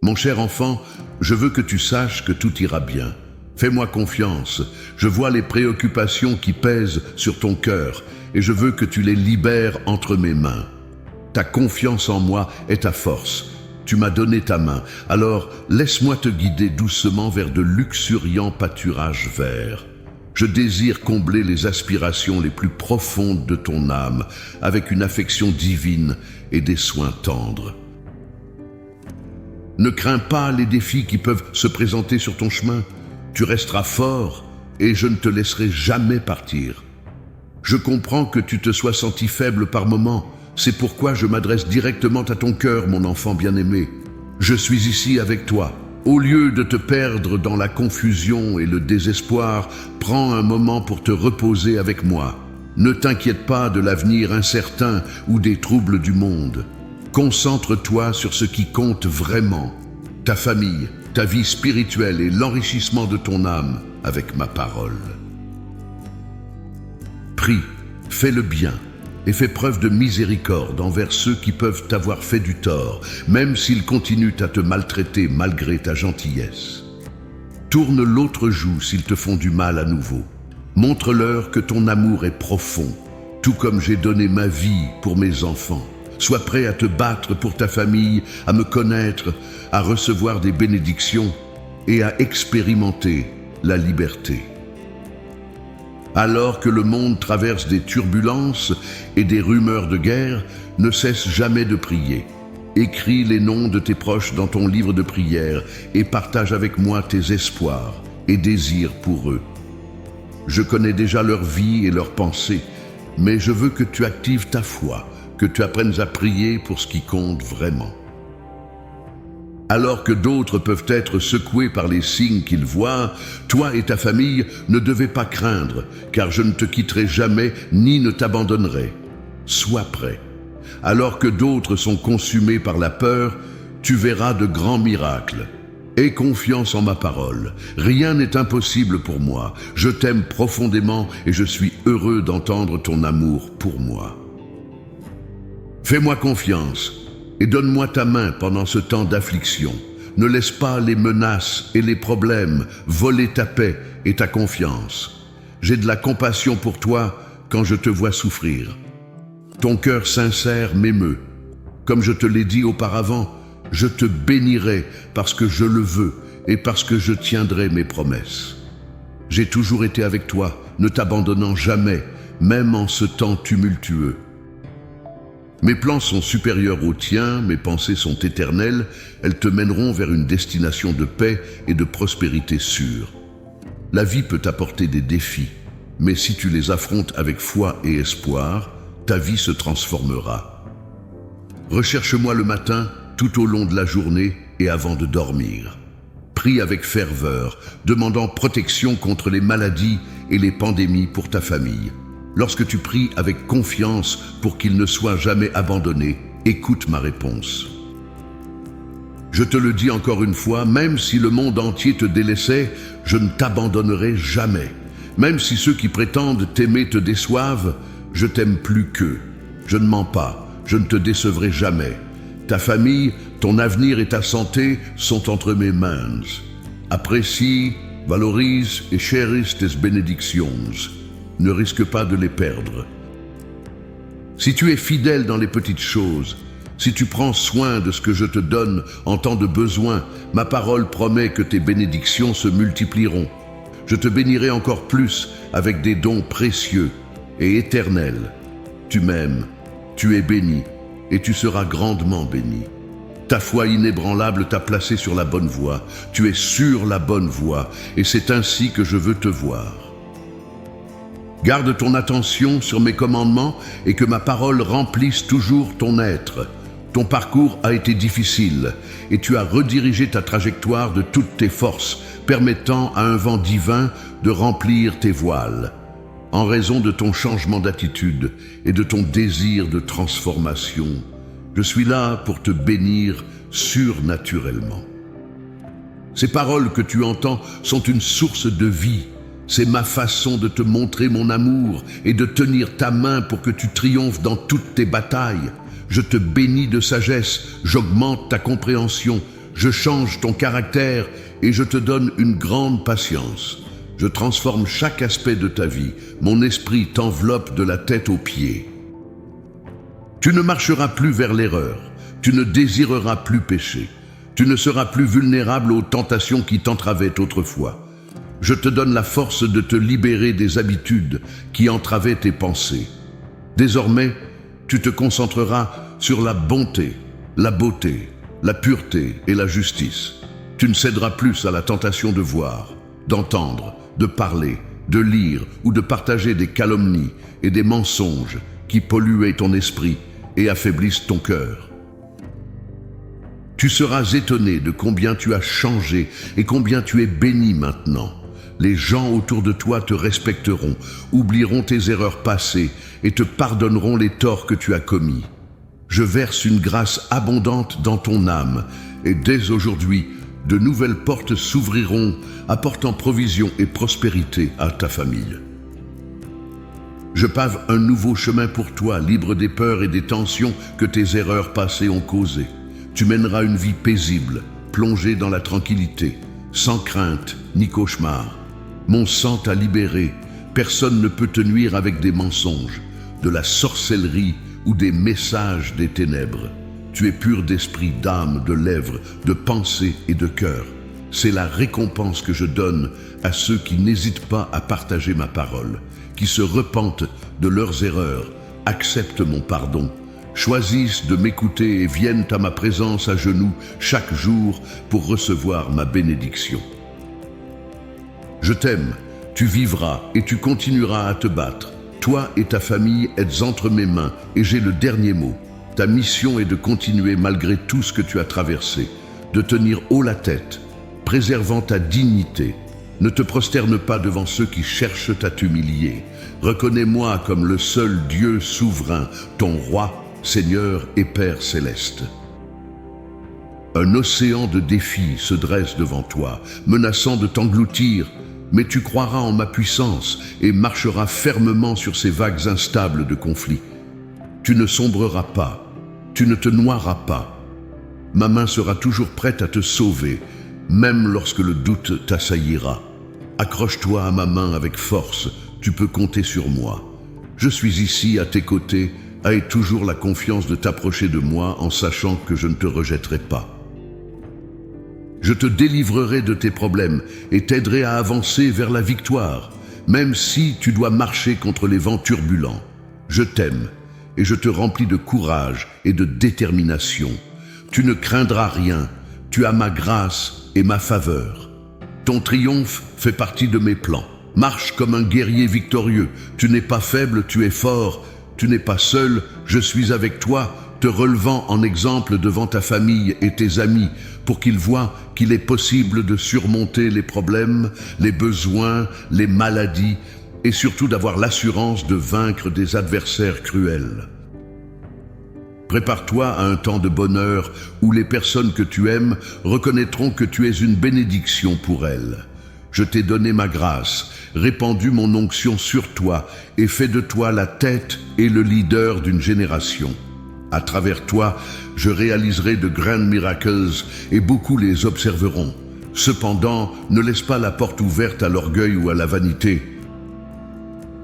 Mon cher enfant, je veux que tu saches que tout ira bien. Fais-moi confiance, je vois les préoccupations qui pèsent sur ton cœur et je veux que tu les libères entre mes mains. Ta confiance en moi est ta force. Tu m'as donné ta main, alors laisse-moi te guider doucement vers de luxuriants pâturages verts. Je désire combler les aspirations les plus profondes de ton âme avec une affection divine et des soins tendres. Ne crains pas les défis qui peuvent se présenter sur ton chemin. Tu resteras fort et je ne te laisserai jamais partir. Je comprends que tu te sois senti faible par moments. C'est pourquoi je m'adresse directement à ton cœur, mon enfant bien-aimé. Je suis ici avec toi. Au lieu de te perdre dans la confusion et le désespoir, prends un moment pour te reposer avec moi. Ne t'inquiète pas de l'avenir incertain ou des troubles du monde. Concentre-toi sur ce qui compte vraiment, ta famille, ta vie spirituelle et l'enrichissement de ton âme avec ma parole. Prie, fais le bien et fais preuve de miséricorde envers ceux qui peuvent t'avoir fait du tort, même s'ils continuent à te maltraiter malgré ta gentillesse. Tourne l'autre joue s'ils te font du mal à nouveau. Montre-leur que ton amour est profond, tout comme j'ai donné ma vie pour mes enfants. Sois prêt à te battre pour ta famille, à me connaître, à recevoir des bénédictions et à expérimenter la liberté. Alors que le monde traverse des turbulences et des rumeurs de guerre, ne cesse jamais de prier. Écris les noms de tes proches dans ton livre de prière et partage avec moi tes espoirs et désirs pour eux. Je connais déjà leur vie et leurs pensées, mais je veux que tu actives ta foi, que tu apprennes à prier pour ce qui compte vraiment. Alors que d'autres peuvent être secoués par les signes qu'ils voient, toi et ta famille ne devez pas craindre, car je ne te quitterai jamais ni ne t'abandonnerai. Sois prêt. Alors que d'autres sont consumés par la peur, tu verras de grands miracles. Aie confiance en ma parole. Rien n'est impossible pour moi. Je t'aime profondément et je suis heureux d'entendre ton amour pour moi. Fais-moi confiance et donne-moi ta main pendant ce temps d'affliction. Ne laisse pas les menaces et les problèmes voler ta paix et ta confiance. J'ai de la compassion pour toi quand je te vois souffrir. Ton cœur sincère m'émeut. Comme je te l'ai dit auparavant, je te bénirai parce que je le veux et parce que je tiendrai mes promesses. J'ai toujours été avec toi, ne t'abandonnant jamais, même en ce temps tumultueux. Mes plans sont supérieurs aux tiens, mes pensées sont éternelles, elles te mèneront vers une destination de paix et de prospérité sûre. La vie peut t'apporter des défis, mais si tu les affrontes avec foi et espoir, ta vie se transformera. Recherche-moi le matin, tout au long de la journée et avant de dormir. Prie avec ferveur, demandant protection contre les maladies et les pandémies pour ta famille. Lorsque tu pries avec confiance pour qu'il ne soit jamais abandonné, écoute ma réponse. Je te le dis encore une fois, même si le monde entier te délaissait, je ne t'abandonnerai jamais. Même si ceux qui prétendent t'aimer te déçoivent, je t'aime plus qu'eux. Je ne mens pas, je ne te décevrai jamais. Ta famille, ton avenir et ta santé sont entre mes mains. Apprécie, valorise et chérisse tes bénédictions. Ne risque pas de les perdre. Si tu es fidèle dans les petites choses, si tu prends soin de ce que je te donne en temps de besoin, ma parole promet que tes bénédictions se multiplieront. Je te bénirai encore plus avec des dons précieux et éternels. Tu m'aimes, tu es béni et tu seras grandement béni. Ta foi inébranlable t'a placé sur la bonne voie. Tu es sur la bonne voie et c'est ainsi que je veux te voir. Garde ton attention sur mes commandements et que ma parole remplisse toujours ton être. Ton parcours a été difficile et tu as redirigé ta trajectoire de toutes tes forces, permettant à un vent divin de remplir tes voiles. En raison de ton changement d'attitude et de ton désir de transformation, je suis là pour te bénir surnaturellement. Ces paroles que tu entends sont une source de vie. C'est ma façon de te montrer mon amour et de tenir ta main pour que tu triomphes dans toutes tes batailles. Je te bénis de sagesse, j'augmente ta compréhension, Je change ton caractère et je te donne une grande patience. Je transforme chaque aspect de ta vie. Mon esprit t'enveloppe de la tête aux pieds. Tu ne marcheras plus vers l'erreur. Tu ne désireras plus pécher. Tu ne seras plus vulnérable aux tentations qui t'entravaient autrefois. Je te donne la force de te libérer des habitudes qui entravaient tes pensées. Désormais, tu te concentreras sur la bonté, la beauté, la pureté et la justice. Tu ne céderas plus à la tentation de voir, d'entendre, de parler, de lire ou de partager des calomnies et des mensonges qui polluaient ton esprit et affaiblissent ton cœur. Tu seras étonné de combien tu as changé et combien tu es béni maintenant. Les gens autour de toi te respecteront, oublieront tes erreurs passées et te pardonneront les torts que tu as commis. Je verse une grâce abondante dans ton âme et dès aujourd'hui, de nouvelles portes s'ouvriront, apportant provision et prospérité à ta famille. Je pave un nouveau chemin pour toi, libre des peurs et des tensions que tes erreurs passées ont causées. Tu mèneras une vie paisible, plongée dans la tranquillité, sans crainte ni cauchemar. Mon sang t'a libéré, personne ne peut te nuire avec des mensonges, de la sorcellerie ou des messages des ténèbres. Tu es pur d'esprit, d'âme, de lèvres, de pensée et de cœur. C'est la récompense que je donne à ceux qui n'hésitent pas à partager ma parole, qui se repentent de leurs erreurs, acceptent mon pardon, choisissent de m'écouter et viennent à ma présence à genoux chaque jour pour recevoir ma bénédiction. Je t'aime, tu vivras et tu continueras à te battre. Toi et ta famille êtes entre mes mains et j'ai le dernier mot. Ta mission est de continuer malgré tout ce que tu as traversé, de tenir haut la tête, préservant ta dignité. Ne te prosterne pas devant ceux qui cherchent à t'humilier. Reconnais-moi comme le seul Dieu souverain, ton roi, Seigneur et Père céleste. Un océan de défis se dresse devant toi, menaçant de t'engloutir, mais tu croiras en ma puissance et marcheras fermement sur ces vagues instables de conflits. Tu ne sombreras pas. Tu ne te noieras pas. Ma main sera toujours prête à te sauver, même lorsque le doute t'assaillira. Accroche-toi à ma main avec force, tu peux compter sur moi. Je suis ici à tes côtés, aie toujours la confiance de t'approcher de moi en sachant que je ne te rejetterai pas. Je te délivrerai de tes problèmes et t'aiderai à avancer vers la victoire, même si tu dois marcher contre les vents turbulents. Je t'aime et je te remplis de courage et de détermination. Tu ne craindras rien, tu as ma grâce et ma faveur. Ton triomphe fait partie de mes plans. Marche comme un guerrier victorieux. Tu n'es pas faible, tu es fort. Tu n'es pas seul, je suis avec toi, te relevant en exemple devant ta famille et tes amis, pour qu'ils voient qu'il est possible de surmonter les problèmes, les besoins, les maladies, et surtout d'avoir l'assurance de vaincre des adversaires cruels. Prépare-toi à un temps de bonheur où les personnes que tu aimes reconnaîtront que tu es une bénédiction pour elles. Je t'ai donné ma grâce, répandu mon onction sur toi et fait de toi la tête et le leader d'une génération. À travers toi, je réaliserai de grands miracles et beaucoup les observeront. Cependant, ne laisse pas la porte ouverte à l'orgueil ou à la vanité.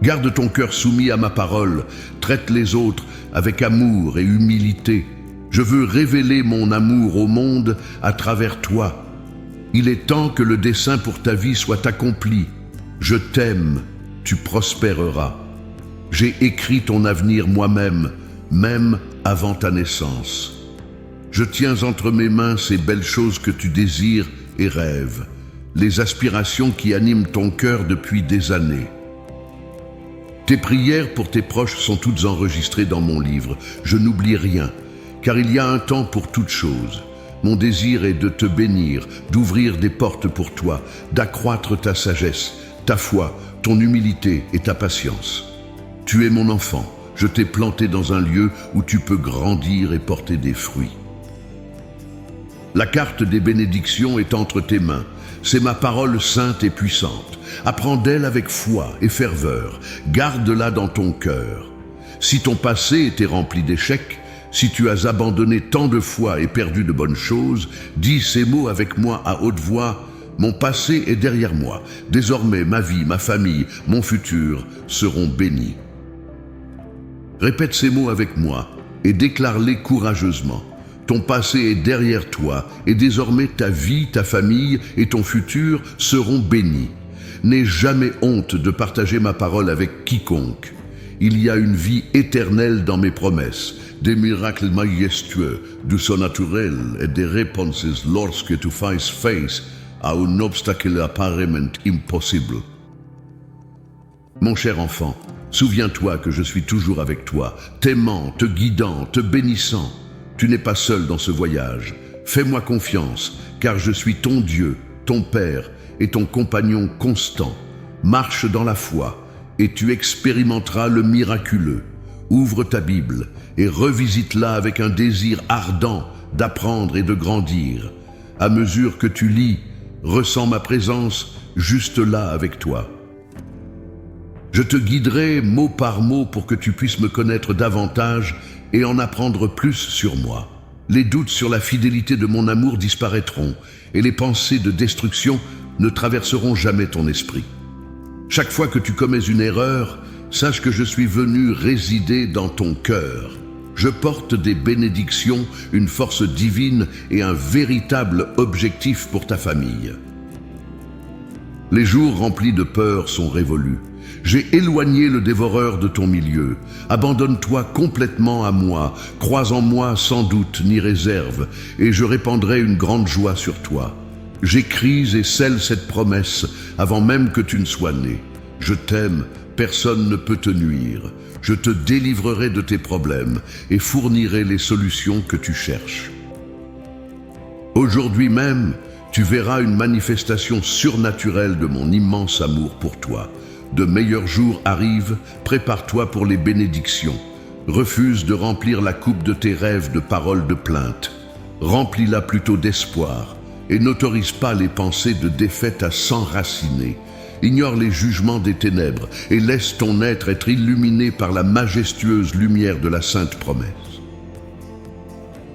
Garde ton cœur soumis à ma parole, traite les autres avec amour et humilité. Je veux révéler mon amour au monde à travers toi. Il est temps que le dessein pour ta vie soit accompli. Je t'aime, tu prospéreras. J'ai écrit ton avenir moi-même, même avant ta naissance. Je tiens entre mes mains ces belles choses que tu désires et rêves, les aspirations qui animent ton cœur depuis des années. Tes prières pour tes proches sont toutes enregistrées dans mon livre. Je n'oublie rien, car il y a un temps pour toutes choses. Mon désir est de te bénir, d'ouvrir des portes pour toi, d'accroître ta sagesse, ta foi, ton humilité et ta patience. Tu es mon enfant, je t'ai planté dans un lieu où tu peux grandir et porter des fruits. La carte des bénédictions est entre tes mains. C'est ma parole sainte et puissante. Apprends d'elle avec foi et ferveur. Garde-la dans ton cœur. Si ton passé était rempli d'échecs, Si tu as abandonné tant de fois et perdu de bonnes choses, dis ces mots avec moi à haute voix. Mon passé est derrière moi. Désormais, ma vie, ma famille, mon futur seront bénis. Répète ces mots avec moi et déclare-les courageusement. Ton passé est derrière toi et désormais ta vie, ta famille et ton futur seront bénis. N'aie jamais honte de partager ma parole avec quiconque. Il y a une vie éternelle dans mes promesses, des miracles majestueux, du surnaturel et des réponses lorsque tu fais face à un obstacle apparemment impossible. Mon cher enfant, souviens-toi que je suis toujours avec toi, t'aimant, te guidant, te bénissant. Tu n'es pas seul dans ce voyage. Fais-moi confiance, car je suis ton Dieu, ton Père et ton compagnon constant. Marche dans la foi, et tu expérimenteras le miraculeux. Ouvre ta Bible et revisite-la avec un désir ardent d'apprendre et de grandir. À mesure que tu lis, ressens ma présence juste là avec toi. Je te guiderai mot par mot pour que tu puisses me connaître davantage et en apprendre plus sur moi. Les doutes sur la fidélité de mon amour disparaîtront et les pensées de destruction ne traverseront jamais ton esprit. Chaque fois que tu commets une erreur, sache que je suis venu résider dans ton cœur. Je porte des bénédictions, une force divine et un véritable objectif pour ta famille. Les jours remplis de peur sont révolus. J'ai éloigné le dévoreur de ton milieu. Abandonne-toi complètement à moi, crois en moi sans doute ni réserve, et je répandrai une grande joie sur toi. J'écris et scelle cette promesse avant même que tu ne sois né. Je t'aime, personne ne peut te nuire. Je te délivrerai de tes problèmes et fournirai les solutions que tu cherches. Aujourd'hui même, tu verras une manifestation surnaturelle de mon immense amour pour toi. De meilleurs jours arrivent, prépare-toi pour les bénédictions. Refuse de remplir la coupe de tes rêves de paroles de plainte. Remplis-la plutôt d'espoir et n'autorise pas les pensées de défaite à s'enraciner. Ignore les jugements des ténèbres et laisse ton être illuminé par la majestueuse lumière de la sainte promesse.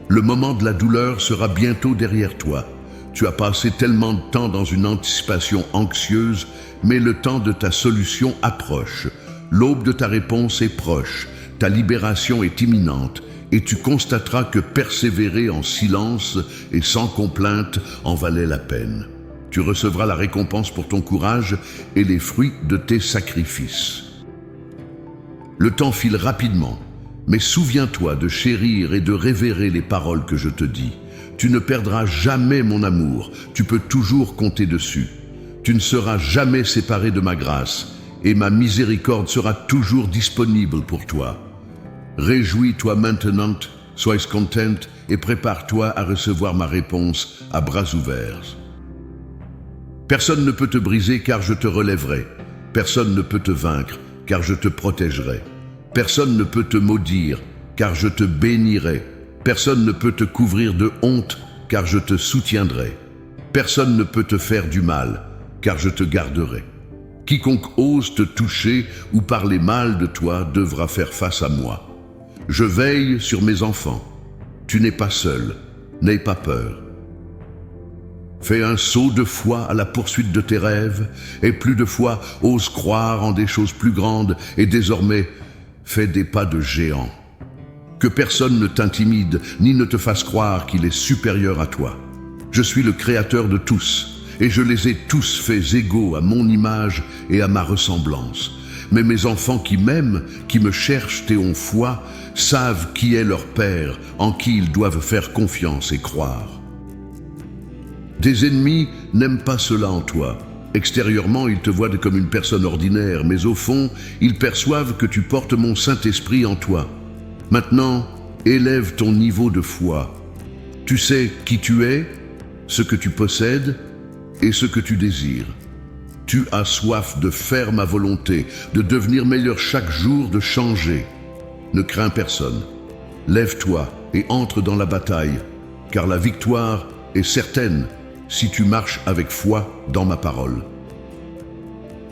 Le moment de la douleur sera bientôt derrière toi. Tu as passé tellement de temps dans une anticipation anxieuse, mais le temps de ta solution approche. L'aube de ta réponse est proche, ta libération est imminente, et tu constateras que persévérer en silence et sans complainte en valait la peine. Tu recevras la récompense pour ton courage et les fruits de tes sacrifices. Le temps file rapidement, mais souviens-toi de chérir et de révérer les paroles que je te dis. Tu ne perdras jamais mon amour, tu peux toujours compter dessus. Tu ne seras jamais séparé de ma grâce, et ma miséricorde sera toujours disponible pour toi. Réjouis-toi maintenant, sois content et prépare-toi à recevoir ma réponse à bras ouverts. Personne ne peut te briser car je te relèverai. Personne ne peut te vaincre car je te protégerai. Personne ne peut te maudire car je te bénirai. Personne ne peut te couvrir de honte car je te soutiendrai. Personne ne peut te faire du mal car je te garderai. Quiconque ose te toucher ou parler mal de toi devra faire face à moi. Je veille sur mes enfants. Tu n'es pas seul, n'aie pas peur. Fais un saut de foi à la poursuite de tes rêves, et plus de fois ose croire en des choses plus grandes, et désormais fais des pas de géant. Que personne ne t'intimide, ni ne te fasse croire qu'il est supérieur à toi. Je suis le créateur de tous, et je les ai tous faits égaux à mon image et à ma ressemblance. Mais mes enfants qui m'aiment, qui me cherchent et ont foi, savent qui est leur Père, en qui ils doivent faire confiance et croire. Tes ennemis n'aiment pas cela en toi. Extérieurement, ils te voient comme une personne ordinaire, mais au fond, ils perçoivent que tu portes mon Saint-Esprit en toi. Maintenant, élève ton niveau de foi. Tu sais qui tu es, ce que tu possèdes et ce que tu désires. Tu as soif de faire ma volonté, de devenir meilleur chaque jour, de changer. Ne crains personne. Lève-toi et entre dans la bataille, car la victoire est certaine si tu marches avec foi dans ma parole.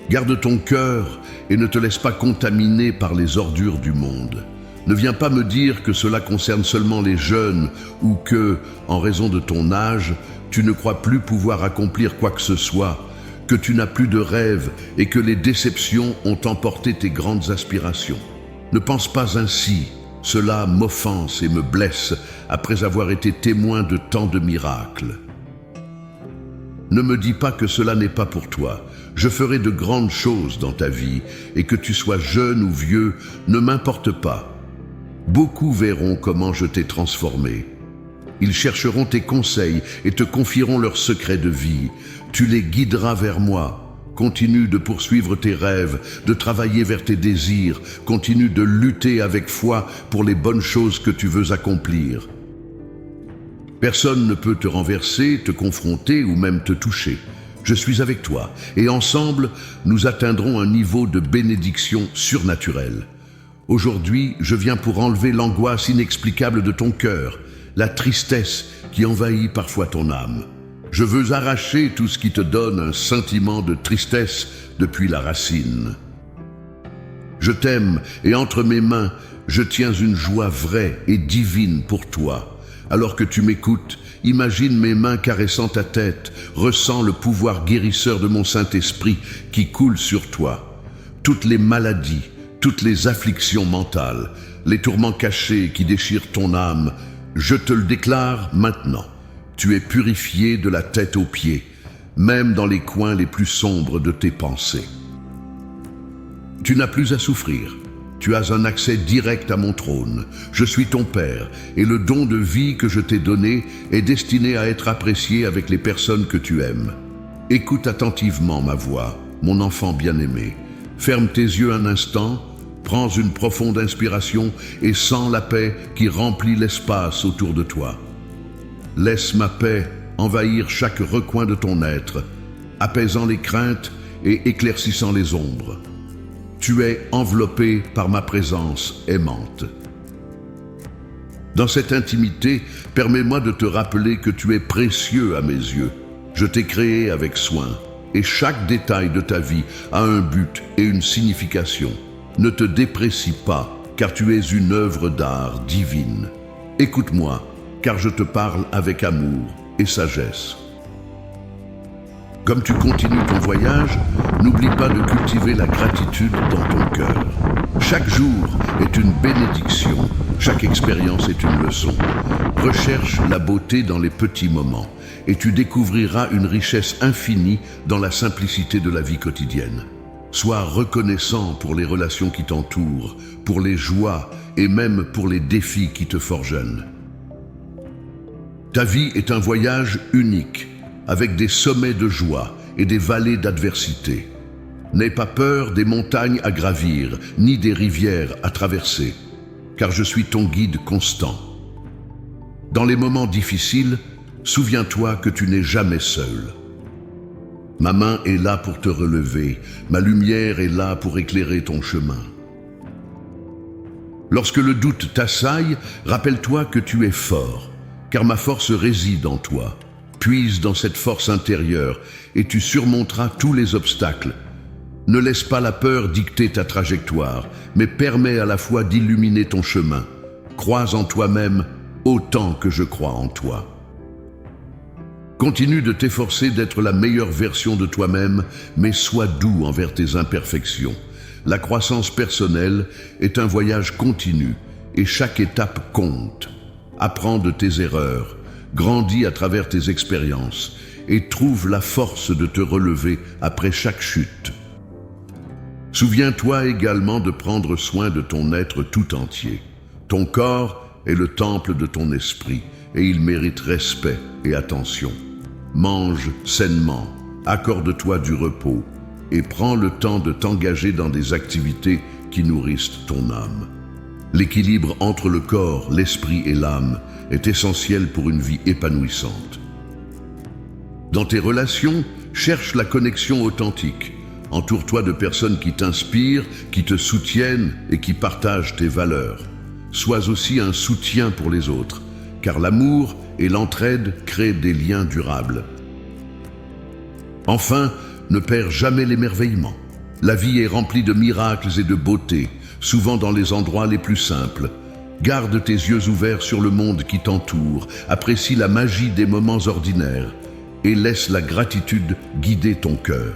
Garde ton cœur et ne te laisse pas contaminer par les ordures du monde. Ne viens pas me dire que cela concerne seulement les jeunes ou que, en raison de ton âge, tu ne crois plus pouvoir accomplir quoi que ce soit, que tu n'as plus de rêves et que les déceptions ont emporté tes grandes aspirations. Ne pense pas ainsi, cela m'offense et me blesse après avoir été témoin de tant de miracles. Ne me dis pas que cela n'est pas pour toi. Je ferai de grandes choses dans ta vie et que tu sois jeune ou vieux, ne m'importe pas. Beaucoup verront comment je t'ai transformé. Ils chercheront tes conseils et te confieront leurs secrets de vie. Tu les guideras vers moi. Continue de poursuivre tes rêves, de travailler vers tes désirs. Continue de lutter avec foi pour les bonnes choses que tu veux accomplir. Personne ne peut te renverser, te confronter ou même te toucher. Je suis avec toi et ensemble, nous atteindrons un niveau de bénédiction surnaturelle. Aujourd'hui, je viens pour enlever l'angoisse inexplicable de ton cœur, la tristesse qui envahit parfois ton âme. Je veux arracher tout ce qui te donne un sentiment de tristesse depuis la racine. Je t'aime et entre mes mains, je tiens une joie vraie et divine pour toi. Alors que tu m'écoutes, imagine mes mains caressant ta tête, ressens le pouvoir guérisseur de mon Saint-Esprit qui coule sur toi. Toutes les maladies, toutes les afflictions mentales, les tourments cachés qui déchirent ton âme, je te le déclare maintenant. Tu es purifié de la tête aux pieds, même dans les coins les plus sombres de tes pensées. Tu n'as plus à souffrir. Tu as un accès direct à mon trône. Je suis ton Père, et le don de vie que je t'ai donné est destiné à être apprécié avec les personnes que tu aimes. Écoute attentivement ma voix, mon enfant bien-aimé. Ferme tes yeux un instant, prends une profonde inspiration et sens la paix qui remplit l'espace autour de toi. Laisse ma paix envahir chaque recoin de ton être, apaisant les craintes et éclaircissant les ombres. Tu es enveloppé par ma présence aimante. Dans cette intimité, permets-moi de te rappeler que tu es précieux à mes yeux. Je t'ai créé avec soin, et chaque détail de ta vie a un but et une signification. Ne te déprécie pas, car tu es une œuvre d'art divine. Écoute-moi, car je te parle avec amour et sagesse. Comme tu continues ton voyage, n'oublie pas de cultiver la gratitude dans ton cœur. Chaque jour est une bénédiction, chaque expérience est une leçon. Recherche la beauté dans les petits moments et tu découvriras une richesse infinie dans la simplicité de la vie quotidienne. Sois reconnaissant pour les relations qui t'entourent, pour les joies et même pour les défis qui te forgent. Ta vie est un voyage unique, avec des sommets de joie et des vallées d'adversité. N'aie pas peur des montagnes à gravir, ni des rivières à traverser, car je suis ton guide constant. Dans les moments difficiles, souviens-toi que tu n'es jamais seul. Ma main est là pour te relever, ma lumière est là pour éclairer ton chemin. Lorsque le doute t'assaille, rappelle-toi que tu es fort, car ma force réside en toi. Puise dans cette force intérieure et tu surmonteras tous les obstacles. Ne laisse pas la peur dicter ta trajectoire, mais permets à la fois d'illuminer ton chemin. Crois en toi-même autant que je crois en toi. Continue de t'efforcer d'être la meilleure version de toi-même, mais sois doux envers tes imperfections. La croissance personnelle est un voyage continu et chaque étape compte. Apprends de tes erreurs. Grandis à travers tes expériences et trouve la force de te relever après chaque chute. Souviens-toi également de prendre soin de ton être tout entier. Ton corps est le temple de ton esprit et il mérite respect et attention. Mange sainement, accorde-toi du repos et prends le temps de t'engager dans des activités qui nourrissent ton âme. L'équilibre entre le corps, l'esprit et l'âme est essentiel pour une vie épanouissante. Dans tes relations, cherche la connexion authentique. Entoure-toi de personnes qui t'inspirent, qui te soutiennent et qui partagent tes valeurs. Sois aussi un soutien pour les autres, car l'amour et l'entraide créent des liens durables. Enfin, ne perds jamais l'émerveillement. La vie est remplie de miracles et de beauté, souvent dans les endroits les plus simples. Garde tes yeux ouverts sur le monde qui t'entoure, apprécie la magie des moments ordinaires et laisse la gratitude guider ton cœur.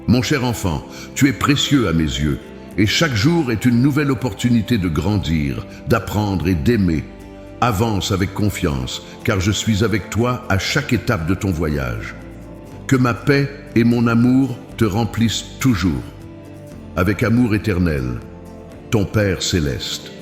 Mon cher enfant, tu es précieux à mes yeux, et chaque jour est une nouvelle opportunité de grandir, d'apprendre et d'aimer. Avance avec confiance, car je suis avec toi à chaque étape de ton voyage. Que ma paix et mon amour te remplissent toujours. Avec amour éternel, ton Père céleste.